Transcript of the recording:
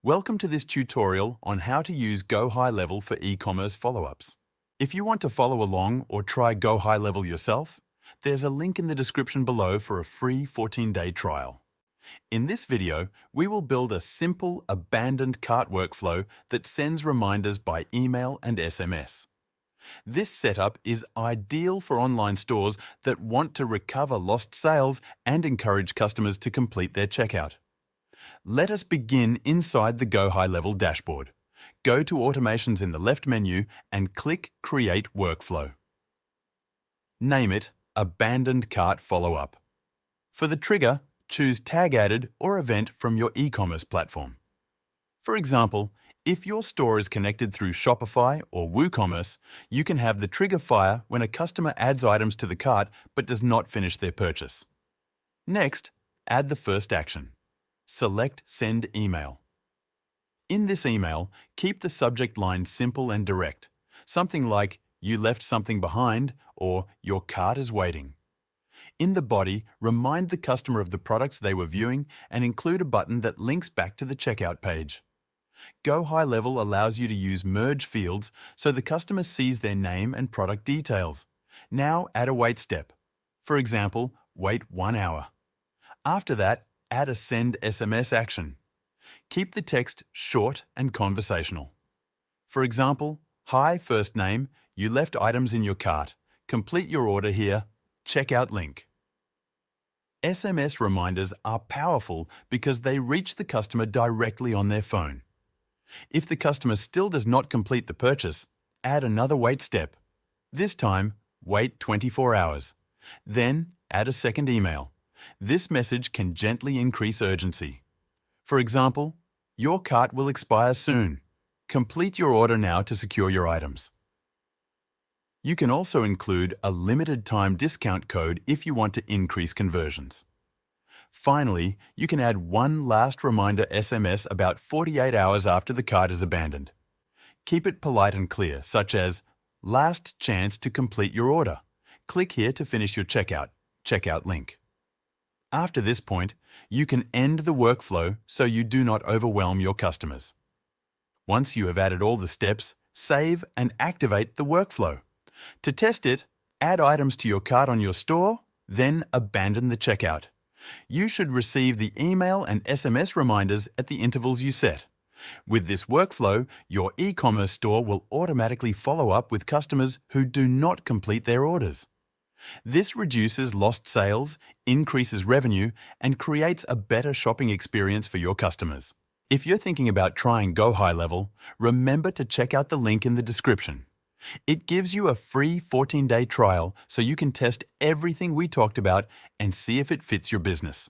Welcome to this tutorial on how to use GoHighLevel for e-commerce follow-ups. If you want to follow along or try GoHighLevel yourself, there's a link in the description below for a free 14-day trial. In this video, we will build a simple abandoned cart workflow that sends reminders by email and SMS. This setup is ideal for online stores that want to recover lost sales and encourage customers to complete their checkout. Let us begin inside the GoHighLevel dashboard. Go to Automations in the left menu and click Create Workflow. Name it Abandoned Cart Follow-up. For the trigger, choose Tag Added or Event from your e-commerce platform. For example, if your store is connected through Shopify or WooCommerce, you can have the trigger fire when a customer adds items to the cart but does not finish their purchase. Next, add the first action. Select Send Email. In this email, keep the subject line simple and direct, something like "You left something behind" or "Your cart is waiting." In the body, remind the customer of the products they were viewing and include a button that links back to the checkout page. GoHighLevel allows you to use merge fields so the customer sees their name and product details. Now add a wait step. For example, wait 1 hour. After that, add a Send SMS action. Keep the text short and conversational. For example, "Hi, first name, you left items in your cart. Complete your order here. Checkout link." SMS reminders are powerful because they reach the customer directly on their phone. If the customer still does not complete the purchase, add another wait step. This time, wait 24 hours. Then, add a second email. This message can gently increase urgency. For example, "Your cart will expire soon. Complete your order now to secure your items." You can also include a limited time discount code if you want to increase conversions. Finally, you can add one last reminder SMS about 48 hours after the cart is abandoned. Keep it polite and clear, such as, "Last chance to complete your order. Click here to finish your checkout. Checkout link." After this point, you can end the workflow so you do not overwhelm your customers. Once you have added all the steps, save and activate the workflow. To test it, add items to your cart on your store, then abandon the checkout. You should receive the email and SMS reminders at the intervals you set. With this workflow, your e-commerce store will automatically follow up with customers who do not complete their orders. This reduces lost sales, increases revenue, and creates a better shopping experience for your customers. If you're thinking about trying GoHighLevel, remember to check out the link in the description. It gives you a free 14-day trial so you can test everything we talked about and see if it fits your business.